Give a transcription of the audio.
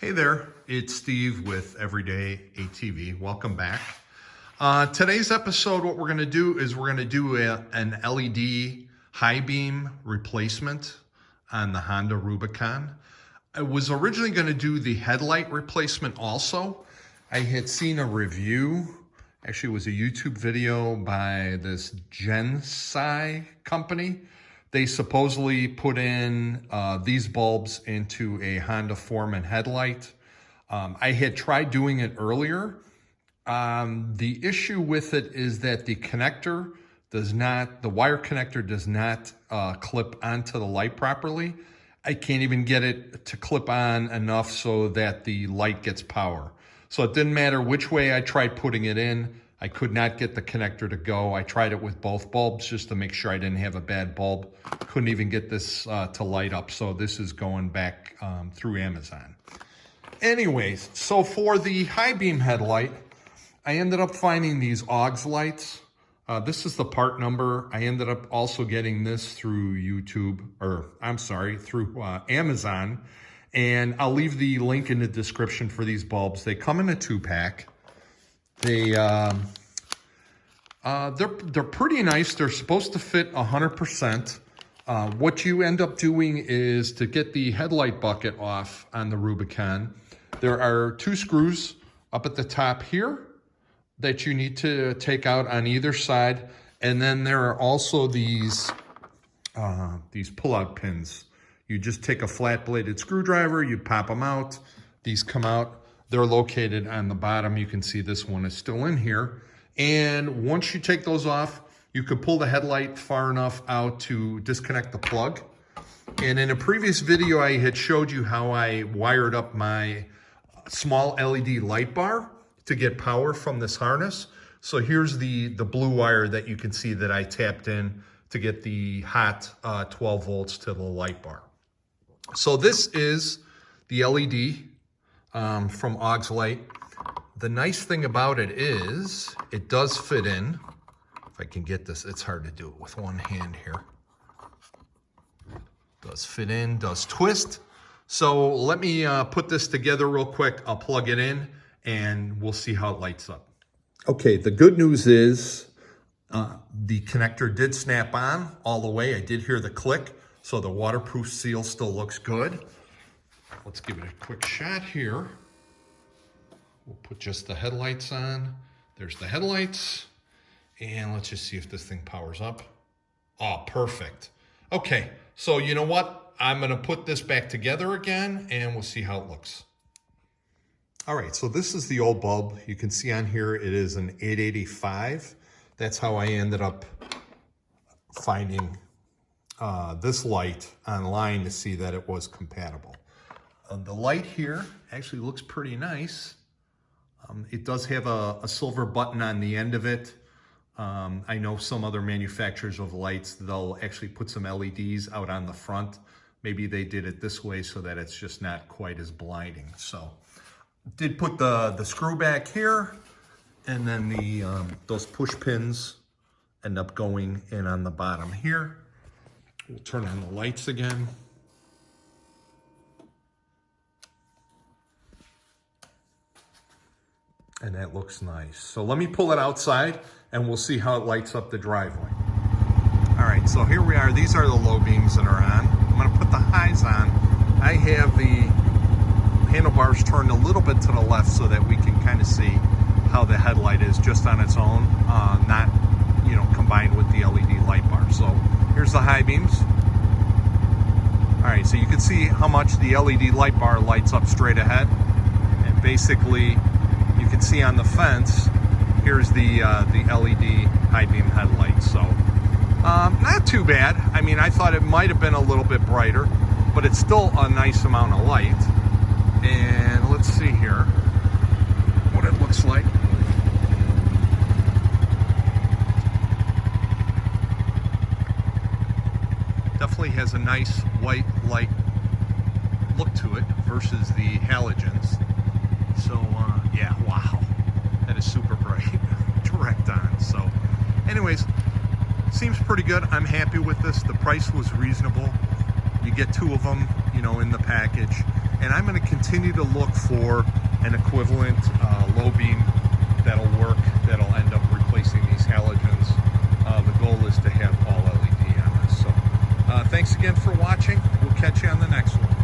Hey there, it's Steve with Everyday ATV. Welcome back. Today's episode, what we're going to do is we're going to do an LED high beam replacement on the Honda Rubicon. I was originally going to do the headlight replacement also. I had seen a review, actually it was a YouTube video by this Genssi company. They supposedly put in these bulbs into a Honda Foreman headlight. I had tried doing it earlier. The issue with it is that the connector does not, the wire connector does not clip onto the light properly. I can't even get it to clip on enough so that the light gets power. So it didn't matter which way I tried putting it in. I could not get the connector to go. I tried it with both bulbs just to make sure I didn't have a bad bulb. Couldn't even get this to light up. So this is going back through Amazon. Anyways, so for the high beam headlight, I ended up finding these Auxlights. This is the part number. I ended up also getting this through through Amazon. And I'll leave the link in the description for these bulbs. They come in a 2-pack. They're pretty nice. They're supposed to fit 100%. What you end up doing is to get the headlight bucket off on the Rubicon. There are 2 screws up at the top here that you need to take out on either side. And then there are also these pull-out pins. You just take a flat-bladed screwdriver, you pop them out. These come out. They're located on the bottom. You can see this one is still in here. And once you take those off, you can pull the headlight far enough out to disconnect the plug. And in a previous video, I had showed you how I wired up my small LED light bar to get power from this harness. So here's the blue wire that you can see that I tapped in to get the hot 12 volts to the light bar. So this is the LED from Auxlight. The nice thing about it is it does fit in. If I can get this, it's hard to do it with one hand here. Does fit in, does twist. So let me put this together real quick. I'll plug it in and we'll see how it lights up. Okay, the good news is the connector did snap on all the way. I did hear the click, so the waterproof seal still looks good. Let's give it a quick shot here. We'll put just the headlights on. There's the headlights. And let's just see if this thing powers up. Oh, perfect. Okay, so you know what? I'm gonna put this back together again and we'll see how it looks. All right, so this is the old bulb. You can see on here, it is an 885. That's how I ended up finding this light online to see that it was compatible. The light here actually looks pretty nice. It does have a silver button on the end of it. I know some other manufacturers of lights, they'll actually put some LEDs out on the front. Maybe they did it this way so that it's just not quite as blinding. So did put the screw back here, and then those push pins end up going in on the bottom here. We'll turn on the lights again. And that looks nice. So let me pull it outside and we'll see how it lights up the driveway. All right, so here we are. These are the low beams that are on. I'm gonna put the highs on. I have the handlebars turned a little bit to the left so that we can kind of see how the headlight is just on its own, not combined with the LED light bar. So here's the high beams. All right, so you can see how much the LED light bar lights up straight ahead. And basically, you can see on the fence, here's the LED high beam headlight. So not too bad. I mean, I thought it might have been a little bit brighter, but it's still a nice amount of light. And let's see here what it looks like. Definitely has a nice white light look to it versus the halogens. So yeah, wow, that is super bright, direct on. So anyways, seems pretty good. I'm happy with this. The price was reasonable. You get 2 of them, in the package. and I'm going to continue to look for an equivalent low beam that'll work, that'll end up replacing these halogens. The goal is to have all LED on this. So thanks again for watching. We'll catch you on the next one.